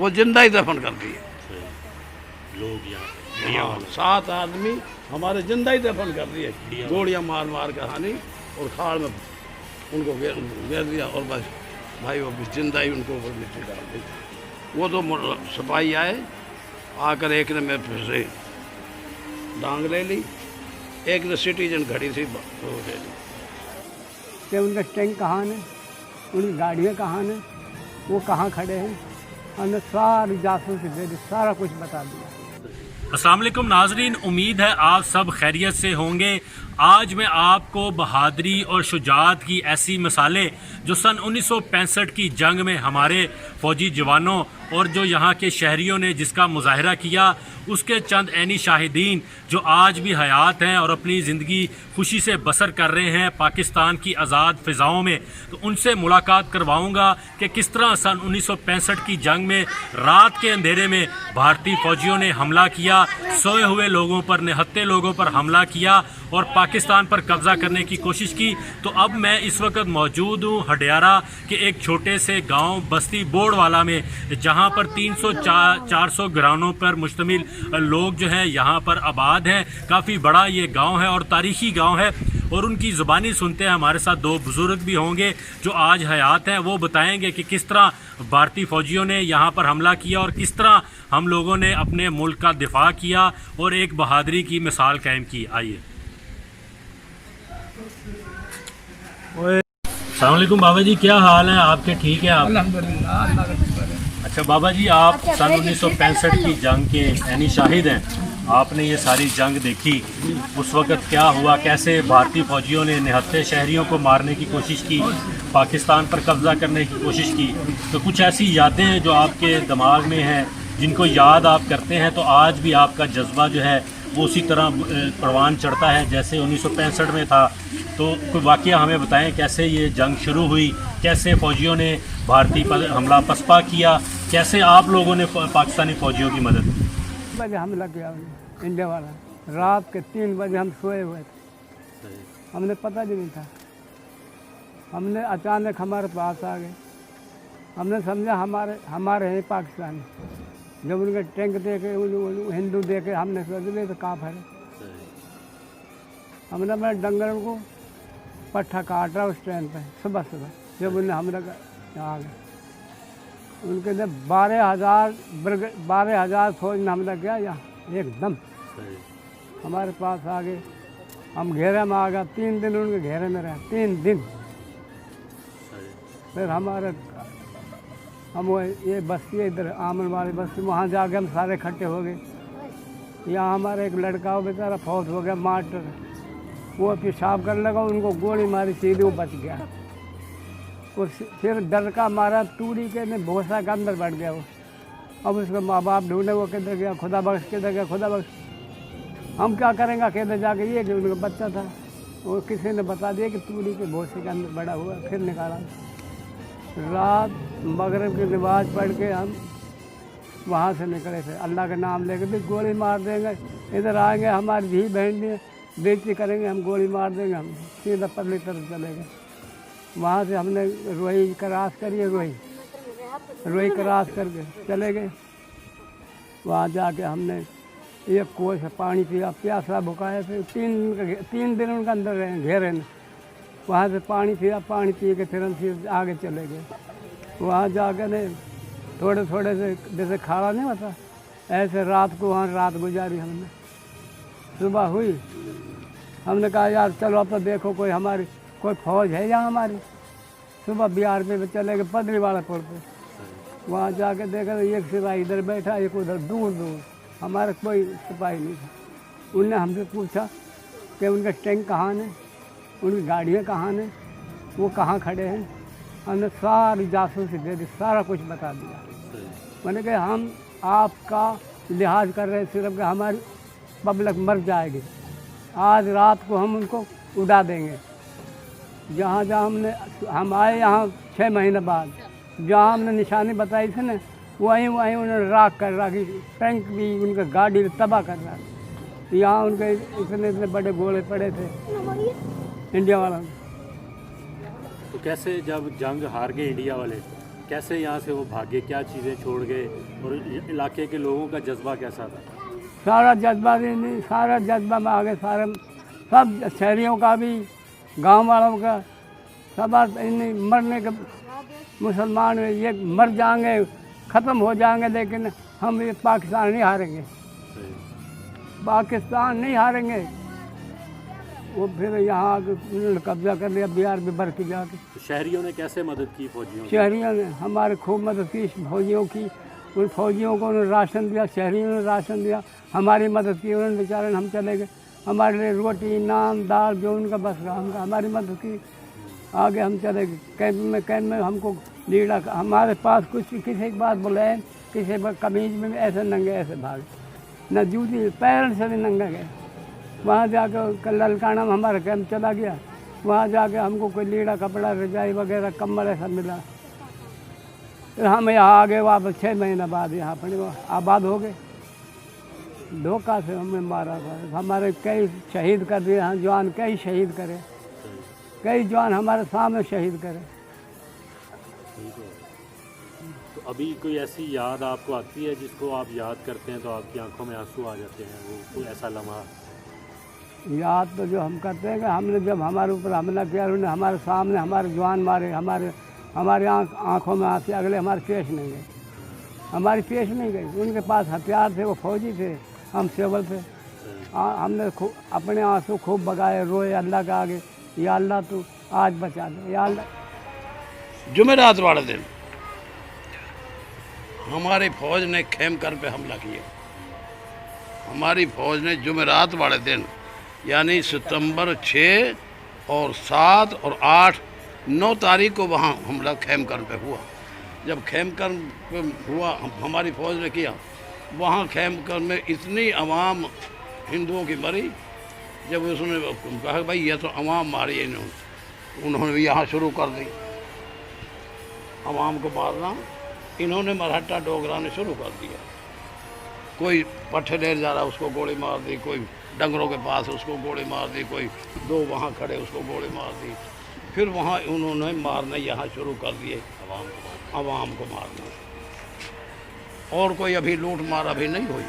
वो जिंदा ही दफन कर दिए। लोग हाँ, 7 आदमी हमारे जिंदा ही दफन कर दिए, गोलियां मार मार कर हानि, और खाड़ में उनको घेर दिया, और बस भाई वो जिंदा ही उनको ऊपर मिट्टी डाल दी। वो तो सिपाही आए, आकर एक ने मेरे फिर से डांग ले ली, एक ने सिटीजन खड़ी थी वो ले ली। कि उनका टैंक कहाँ है, उनकी गाड़ियाँ कहाँ हैं, वो कहाँ खड़े हैं, हमने सारी जासूसी दे दी, सारा कुछ बता दिया। अस्सलाम वालेकुम नाजरीन, उम्मीद है आप सब खैरियत से होंगे। आज मैं आपको बहादुरी और शुजाअत की ऐसी मिसालें जो सन 1965 की जंग में हमारे फ़ौजी जवानों और जो यहाँ के शहरियों ने जिसका मुजाहरा किया, उसके चंद ऐनी शाहिदीन जो आज भी हयात हैं और अपनी ज़िंदगी खुशी से बसर कर रहे हैं पाकिस्तान की आज़ाद फ़िज़ाओं में, तो उनसे मुलाकात करवाऊँगा कि किस तरह सन 1965 की जंग में रात के अंधेरे में भारतीय फ़ौजियों ने हमला किया, सोए हुए लोगों पर, निहत्थे लोगों पर हमला किया और पाकिस्तान पर कब्ज़ा करने की कोशिश की। तो अब मैं इस वक्त मौजूद हूँ हडियारा के एक छोटे से गांव बस्ती बोड़वाला में, जहां पर 300-400 घरानों पर मुश्तमिल लोग जो हैं यहाँ पर आबाद हैं। काफ़ी बड़ा ये गांव है और तारीख़ी गांव है, और उनकी ज़ुबानी सुनते हैं। हमारे साथ 2 बुज़ुर्ग भी होंगे जो आज हयात हैं, वो बताएंगे कि किस तरह भारतीय फ़ौजियों ने यहाँ पर हमला किया और किस तरह हम लोगों ने अपने मुल्क का दिफा किया और एक बहादुरी की मिसाल कायम की। आइए। अस्सलाम वालेकुम बाबा जी, क्या हाल है आपके? ठीक है आप? अल्हम्दुलिल्लाह। अच्छा बाबा जी, आप सन 1965 की जंग के यानी शाहिद हैं, आपने ये सारी जंग देखी। उस वक़्त क्या हुआ, कैसे भारतीय फ़ौजियों ने निहत्थे शहरियों को मारने की कोशिश की, पाकिस्तान पर कब्ज़ा करने की कोशिश की, तो कुछ ऐसी यादें हैं जो आपके दिमाग में हैं, जिनको याद आप करते हैं तो आज भी आपका जज्बा जो है वो उसी तरह परवान चढ़ता है जैसे 1965 में था। तो कोई वाक़या हमें बताएं, कैसे ये जंग शुरू हुई, कैसे फ़ौजियों ने भारतीय पर हमला पसपा किया, कैसे आप लोगों ने पाकिस्तानी फ़ौजियों की मदद की? बजे हमला किया इंडिया वाला, रात के 3 बजे हम सोए हुए थे, हमने पता भी नहीं था। हमने अचानक हमारे पास आ गए, हमने समझा हमारे हैं पाकिस्तानी। जब उनके टैंक देखे, हिंदू देखे, हमने सोचे तो काफिर है। हमने अपने डंगर को पट्ठा काट रहा उस टाइम पे सुबह जब उन्हें हमला आ गए। उनके जब 12,000 फौज ने हमला किया यहाँ एकदम हमारे पास आ गए। हम घेरे में आ गए, 3 दिन उनके घेरे में रहे, 3 दिन। फिर हम वो ये बस्ती इधर आमन वाली बस्ती, वहाँ जाके हम सारे इकट्ठे हो गए। यहाँ हमारा एक लड़का हो बेचारा फौत हो गया, मास्टर, वो पेशाब करने लगा, उनको गोली मारी, सीधे वो बच गया। और फिर डर का मारा तूड़ी के ने भोसा के अंदर बैठ गया वो। अब उसके माँ बाप ढूंढे, वो किधर गया, खुदा बख्श किधर गया, खुदा बख्श। हम क्या करेंगे किधर जाके, ये कि उनका बच्चा था, वो किसी ने बता दिया कि तूड़ी के भोसे के अंदर बड़ा हुआ। फिर निकाला, रात मगरिब की नमाज पढ़ के हम वहाँ से निकले थे, अल्लाह का नाम लेके भी गोली मार देंगे, इधर आएंगे हमारी धी बहन बेइज्जती करेंगे, हम गोली मार देंगे, हम सीधा पल्ली तरफ चले गए। वहाँ से हमने रोही क्रॉस करिए, रोही क्रॉस करके चले गए। वहाँ जाके हमने एक कुएं से पानी पिया, प्यासा भुकाया। फिर 3 दिन उनके अंदर रहे घेरे में, वहाँ से पानी पिया, पानी पी के फिर हम फिर आगे चले गए। वहाँ जाकर ने थोड़े से जैसे खाना नहीं होता, ऐसे रात को वहाँ रात गुजारी हमने। सुबह हुई, हमने कहा यार चलो अब तो देखो कोई हमारी कोई फौज है यहाँ हमारी। सुबह बिहार पे चले गए पदरी वाला पुल पे, वहाँ जाके देखा तो एक सिपाही इधर बैठा, एक उधर, दूर हमारा कोई सिपाही नहीं था। उनने हमसे पूछा कि उनका टैंक कहाँ है, उनकी गाड़ियाँ कहाँ हैं, वो कहाँ खड़े हैं। हमने सारी जासूसी दे दी, सारा कुछ बता दिया। मैंने कहा हम आपका लिहाज कर रहे हैं सिर्फ कि हमारी पब्लिक मर जाएगी, आज रात को हम उनको उड़ा देंगे। जहाँ हम आए यहाँ 6 महीने बाद, जहाँ हमने निशानी बताई थी ना, वहीं उन्होंने राख कर रखी, टैंक भी उनका गाड़ी तबाह कर रहा। यहाँ उनके इतने बड़े गोले पड़े थे इंडिया वाला। तो कैसे जब जंग हार गए इंडिया वाले, कैसे यहाँ से वो भागे, क्या चीज़ें छोड़ गए और इलाके के लोगों का जज्बा कैसा था? सारा जज्बा नहीं, सारा जज्बा में आ गए, सारे सब शहरियों का भी, गांव वालों का, सब मरने के मुसलमान ये मर जाएंगे, ख़त्म हो जाएंगे, लेकिन हम ये पाकिस्तान नहीं हारेंगे, पाकिस्तान नहीं हारेंगे। वो फिर यहाँ उन्होंने कब्जा कर लिया बिहार में भर के जाके। तो शहरियों ने कैसे मदद की फौजियों की? शहरियों ने हमारे खूब मदद की फौजियों की, उन फौजियों को उन्होंने राशन दिया, शहरियों ने राशन दिया, हमारी मदद की उन्होंने, बेचारे हम चले गए, हमारे लिए रोटी नान दाल जो उनका बस रहा, हमका हमारी मदद की, आगे हम चले गए कैंप में हमको लीड़ा, हमारे पास कुछ किसी की बात बोले, किसी पर कमीज में ऐसे नंगे ऐसे भागे, न जूती पैर से भी नंगा गए। वहाँ जाकर ललकाना में हमारा कैंप चला गया, वहाँ जाके हमको कोई लीड़ा कपड़ा रजाई वगैरह कम्बल ऐसा मिला। फिर हम यहाँ आ गए वापस 6 महीने बाद, यहाँ पर आबाद हो गए। धोखा से हमें मारा था, हमारे कई शहीद कर दिए, हाँ जवान कई शहीद करे, कई जवान हमारे सामने शहीद करे। तो अभी कोई ऐसी याद आपको आती है जिसको आप याद करते हैं तो आपकी आंखों में आंसू आ जाते हैं, वो कोई ऐसा लम्हा? याद तो जो हम करते हैं कि हमने जब हमारे ऊपर हमला किया, उन्होंने हमारे सामने हमारे जवान मारे, हमारे आँखों में आंसू, अगले हमारे पेश नहीं गए, हमारी पेश नहीं गई। उनके पास हथियार थे, वो फौजी थे, हम सिविल थे। हमने अपने आंसू खूब बगाए, रोए अल्लाह के आगे, या अल्लाह तू आज बचा दे, या अल्लाह। जुमेरात वाले दिन हमारी फौज ने खेमकर पे हमला किया। हमारी फौज ने जुमेरात वाले दिन यानी सितंबर 6 और 7 और 8 9 तारीख को वहाँ हमला खेमकर पे हुआ। जब खेमकर पे हुआ हमारी फौज ने किया, वहाँ खेमकर में इतनी अवाम हिंदुओं की मरी। जब उसने कहा भाई ये तो अवाम मारी है, उन्होंने भी यहाँ शुरू कर दी अवाम को मारना। इन्होंने मरहट्टा डोगरा ने शुरू कर दिया, कोई पट्टे ले जा रहा उसको गोली मार दी, कोई डंगरों के पास उसको गोली मार दी, कोई 2 वहाँ खड़े उसको गोली मार दी। फिर वहाँ उन्होंने मारना यहाँ शुरू कर दिए, अवाम को मारना। और कोई अभी लूट मार अभी नहीं हुई,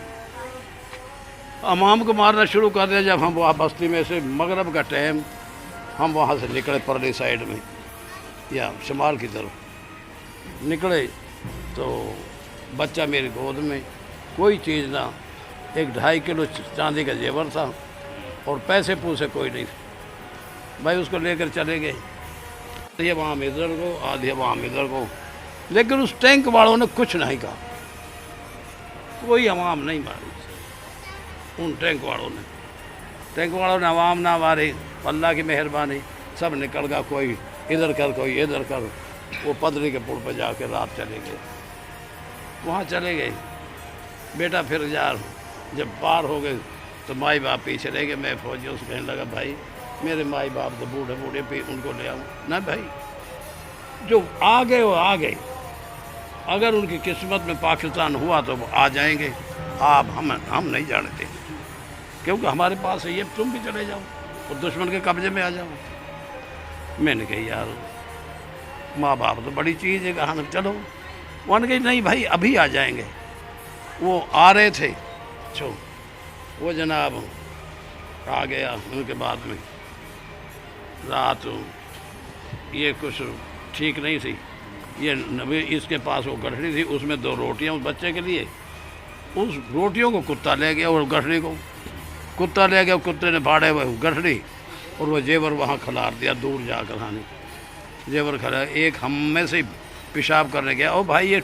अवाम को मारना शुरू कर दिया। जब हम वहाँ बस्ती में से मगरब का टाइम हम वहाँ से निकले, परली साइड में या शुमाल की तरफ निकले, तो बच्चा मेरी गोद में, कोई चीज़ ना, 1-2.5 किलो चांदी का जेवर था और पैसे पूसे कोई नहीं थे। भाई उसको लेकर चले गए, ये वहाँ इधर को आधे वहाँ इधर को, लेकिन उस टैंक वालों ने कुछ नहीं कहा, कोई अवाम नहीं मारी। उन टैंक वालों ने अवाम ना मारी, अल्लाह की मेहरबानी सब निकल गया, कोई इधर कर कोई इधर कर। वो पदरी के पुल पर जाके रात चले गए, वहाँ चले गए। बेटा फिर यार जब पार हो गए तो माई बाप पीछे रह गए। मैं फौजियों से कहने लगा भाई मेरे माई बाप तो बूढ़े बूढ़े पे उनको ले आऊँ ना, भाई जो आ गए वो आ गए, अगर उनकी किस्मत में पाकिस्तान हुआ तो वो आ जाएंगे, आप हम नहीं जानते, क्योंकि हमारे पास है ये, तुम भी चले जाओ और दुश्मन के कब्जे में आ जाओ। मैंने कही यार माँ बाप तो बड़ी चीज़ है, कहा चलो। उन्होंने कही नहीं भाई अभी आ जाएंगे। वो आ रहे थे, छो वो जनाब आ गया। उनके बाद में रात ये कुछ ठीक नहीं थी, ये इसके पास वो गठरी थी, उसमें 2 रोटियां उस बच्चे के लिए, उस रोटियों को कुत्ता ले गया और गठरी को कुत्ता ले गया। कुत्ते ने फाड़े हुए गठरी और वो जेवर वहाँ खिलार दिया, दूर जाकर खाने जेवर खिला। एक हम में से पेशाब करने गया, ओ भाई ये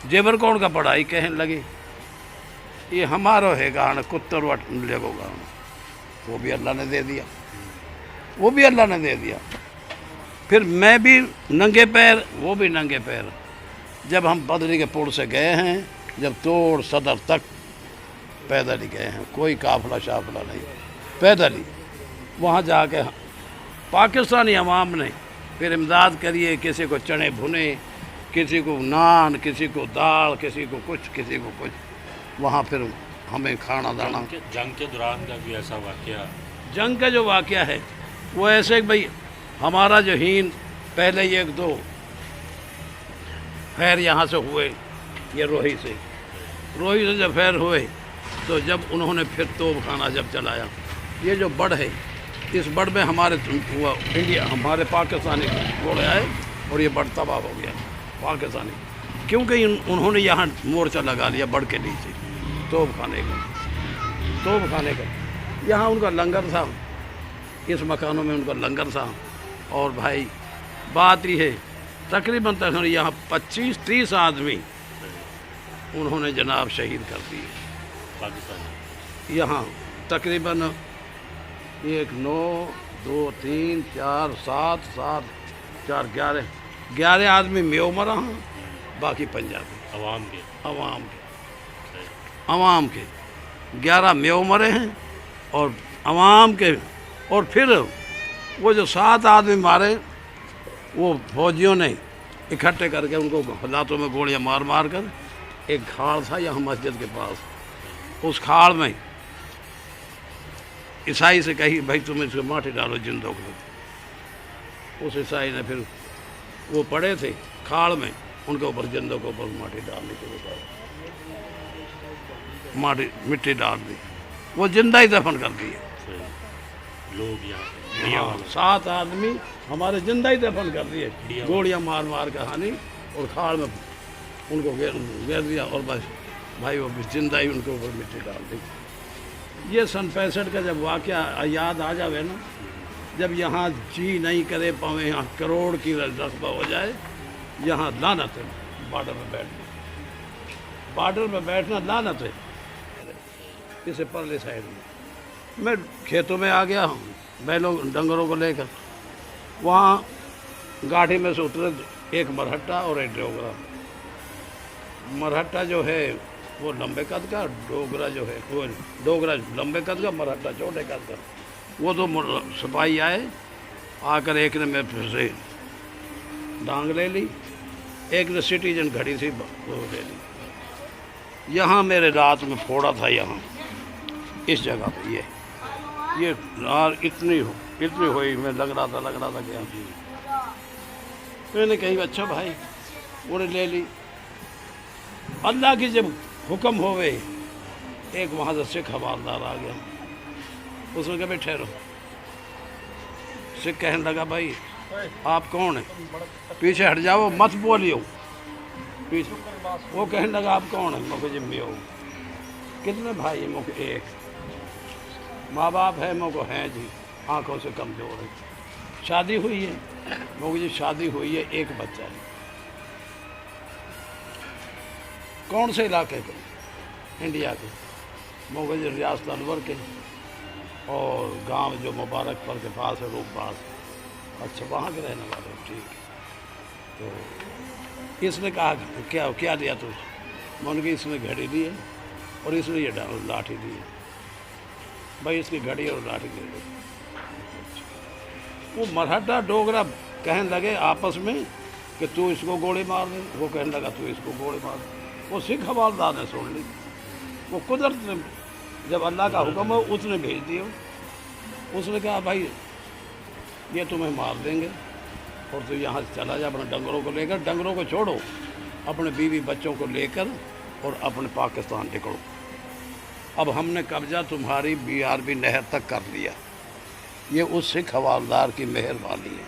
जेवर कौन का पड़ा? कहने लगे ये हमारा है गाना, कुत्तर वट लेगो गाना। वो भी अल्लाह ने दे दिया, वो भी अल्लाह ने दे दिया। फिर मैं भी नंगे पैर, वो भी नंगे पैर। जब हम बदरी के पुल से गए हैं, जब तोड़ सदर तक पैदल ही गए हैं, कोई काफला शाफला नहीं, पैदल ही। वहाँ जाके पाकिस्तानी अवाम ने फिर इमदाद करिए, किसी को चने भुने, किसी को नान, किसी को दाल, किसी को कुछ, किसी को कुछ। वहाँ फिर हमें खाना दाना। जंग के दौरान का भी ऐसा वाक़या? जंग का जो वाक़या है वो ऐसे कि भाई हमारा जो हीन पहले 1-2 फैर यहाँ से हुए, ये रोही से जब फैर हुए तो जब उन्होंने फिर तोप खाना जब चलाया, ये जो बड़ है, इस बड़ में हमारे हमारे पाकिस्तानी घोड़े आए और ये बड़ तबाह हो गया पाकिस्तानी, क्योंकि उन्होंने यहाँ मोर्चा लगा लिया बड़ के नीचे तोप खाने का। यहाँ उनका लंगर था, इस मकानों में उनका लंगर था। और भाई बात ये है, तकरीबन यहाँ 25-30 आदमी उन्होंने जनाब शहीद कर दिए पाकिस्तानी। यहाँ तकरीबन 1 9 2 3 4 7 7 4 11 आदमी में मरा हैं, बाकी पंजाबी अवाम के 11 में मरे हैं और अवाम के। और फिर वो जो 7 आदमी मारे वो फौजियों ने इकट्ठे करके उनको हालातों में गोलियां मार मार कर, एक खाड़ था यहाँ मस्जिद के पास, उस खाड़ में ईसाई से कही भाई तुम इसको माटी डालो जिंदों को। उस ईसाई ने फिर वो पड़े थे खाड़ में, उनके ऊपर जिंदों के ऊपर माटी डालने शुरू कर, मिट्टी डाल दी, वो जिंदा ही दफन कर दिए लोग यहाँ। 7 आदमी हमारे जिंदा ही दफन कर दिए, गोलियां मार मार कर हानि, और खाड़ में उनको घेर दिया और बस भाई वो जिंदा ही उनके ऊपर मिट्टी डाल दी। ये सन 65 का जब वाक़या याद आ जावे ना, जब यहाँ जी नहीं करे पावे, यहाँ करोड़ की रकबा हो जाए, यहाँ लानत है बॉर्डर में बैठना लानत है। इसे परले साइड में मैं खेतों में आ गया हूँ, बैलों डंगरों को लेकर, वहाँ गाड़ी में से उतरे एक मरहट्टा और एक डोगरा। मरहट्टा जो है वो लंबे कद का, डोगरा जो है वो डोगरा लंबे कद का, मरहट्टा छोटे कद का। वो 2 सिपाही आए, आकर एक ने मेरे फिर से डांग ले ली, एक ने सिटीजन घड़ी थी वो ले ली। यहाँ मेरे रात में फोड़ा था, यहाँ इस जगह पे ये इतनी हुई, मैं लग रहा था क्या। मैंने कही अच्छा भाई उन्हें ले ली। अल्लाह की जब हुक्म होवे, एक वहाँ से सिख हवालदार आ गया, उसने कहा ठहरो। सिख कहने लगा भाई आप कौन है, पीछे हट जाओ मत बोलियो पीछे। वो कहने लगा आप कौन है, मुझे जिम्मे हो। कितने भाई है, मुझे एक। माँ बाप है, मुझको हैं जी, आंखों से कमजोर है। शादी हुई है, मुझे शादी हुई है, एक बच्चा है। कौन से इलाके के, इंडिया के, मुझे रियासत अलवर के, और गांव जो मुबारकपुर के पास है, रूप पास। अच्छा वहाँ के रहने वाले, ठीक है। तो इसने कहा क्या दिया तुझे, मैंने कहा इसने घड़ी दी है और इसने ये लाठी दी है। भाई इसकी घड़ी और लाठी दे दो। वो मराठा डोगरा कहने लगे आपस में कि तू इसको गोली मार दे, वो कहने लगा तू इसको गोली मार दे। वो सिख हवालदार ने सुन ली, वो कुदरत ने जब अल्लाह का हुक्म हो उसने भेज दिया। उसने कहा भाई ये तुम्हें मार देंगे और तू यहाँ से चला जा, अपने डंगरों को लेकर, डंगरों को छोड़ो, अपने बीवी बच्चों को लेकर और अपने पाकिस्तान निकलो। अब हमने कब्जा तुम्हारी BRB नहर तक कर लिया। ये उस सिख हवालदार की मेहरबानी है,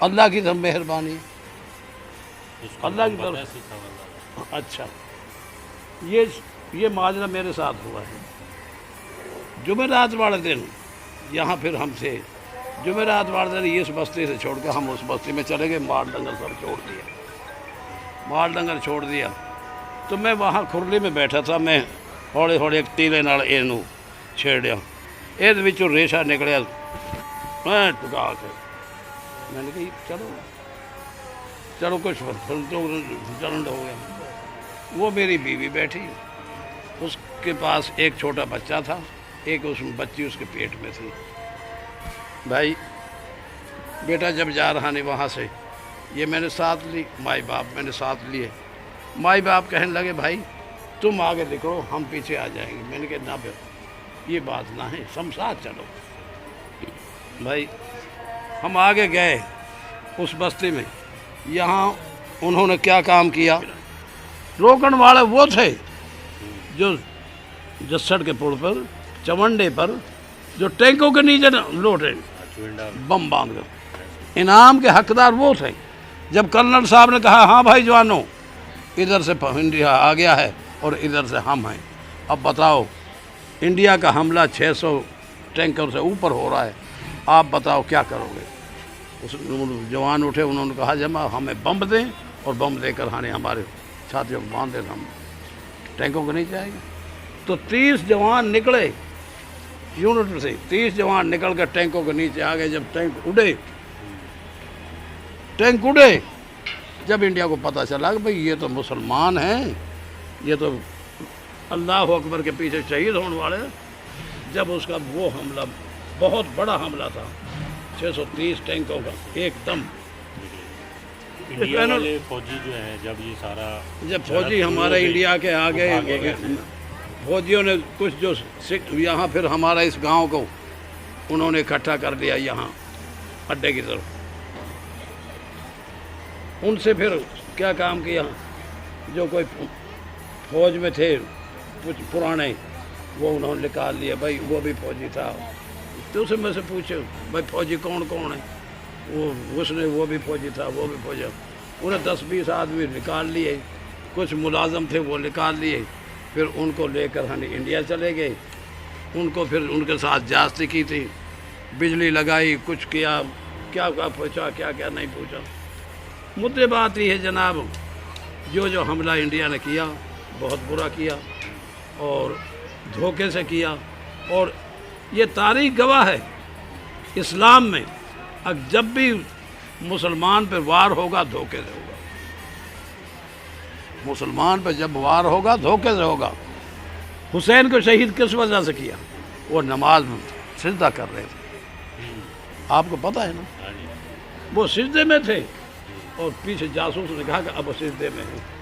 अल्लाह की तरफ मेहरबानी है, अल्लाह की तरफ। अच्छा ये माजरा मेरे साथ हुआ है। जुमेरात वाले दिन यहाँ फिर हमसे जुमेरात वाले दिन इस बस्ती से छोड़कर हम उस बस्ती में चले गए। माल डंगर सब छोड़ दिया, माल डंगर छोड़ दिया। तो मैं वहाँ खुरली में बैठा था, मैं हौले हौले एक तीले नाल इनू छेड़िया, ये विचों रेशा निकलिया, मैं टुका के मैंने कही चलो कुछ चलन हो गया। वो मेरी बीवी बैठी, उसके पास एक छोटा बच्चा था, एक उसमें बच्ची उसके पेट में थी। भाई बेटा जब जा रहा नहीं वहाँ से, ये मैंने साथ ली, माई बाप मैंने साथ लिए। माई बाप कहने लगे भाई तुम आगे निकलो, हम पीछे आ जाएंगे। मैंने कहा ना बेटा ये बात ना है, हम साथ चलो। भाई हम आगे गए उस बस्ती में, यहाँ उन्होंने क्या काम किया, रोकने वाले वो थे जो जस्सड़ के पुल पर, चवंडे पर, जो टैंकों के नीचे लौटे बम बांध कर। इनाम के हकदार वो थे। जब कर्नल साहब ने कहा हाँ भाई जवानों, इधर से इंडिया आ गया है और इधर से हम हैं, अब बताओ इंडिया का हमला 600 टैंकर से ऊपर हो रहा है, आप बताओ क्या करोगे। उस जवान उठे, उन्होंने कहा जमा हमें बम दें और बम देकर हमारे छातियों को बांध दें, हम टैंकों को नहीं जाएंगे। तो 30 जवान निकले यूनिट से, 30 जवान निकल कर टैंकों के नीचे आ गए। जब टैंक उड़े, जब इंडिया को पता चला कि भाई ये तो मुसलमान हैं, ये तो अल्लाह अकबर के पीछे शहीद होने वाले, जब उसका वो हमला, बहुत बड़ा हमला था, 630 टैंकों का एकदम। इंडिया वाले फौजी जो है, जब फौजी हमारे इंडिया के आगे, फौजियों ने कुछ जो यहाँ फिर हमारा इस गांव को उन्होंने इकट्ठा कर लिया यहाँ अड्डे की तरफ। उनसे फिर क्या काम किया, जो कोई फौज में थे कुछ पुराने, वो उन्होंने निकाल लिया, भाई वो भी फौजी था। तो उसे मैं से पूछे भाई फौजी कौन कौन है, उसने वो भी फौजी था, वो भी फौजी। उन्हें 10-20 आदमी निकाल लिए, कुछ मुलाजम थे वो निकाल लिए, फिर उनको लेकर हम इंडिया चले गए। उनको फिर उनके साथ जास्ती की थी, बिजली लगाई, कुछ किया, क्या पूछा, क्या क्या नहीं पूछा। मुद्दे बात ये है जनाब, जो हमला इंडिया ने किया बहुत बुरा किया और धोखे से किया। और ये तारीख गवाह है, इस्लाम में अब जब भी मुसलमान पर वार होगा धोखे से होगा। मुसलमान पर जब वार होगा धोखे से होगा। हुसैन को शहीद किस वजह से किया, वो नमाज में सिजदा कर रहे थे, आपको पता है ना, वो सिजदे में थे और पीछे जासूस ने कहा कि अब सिजदे में है।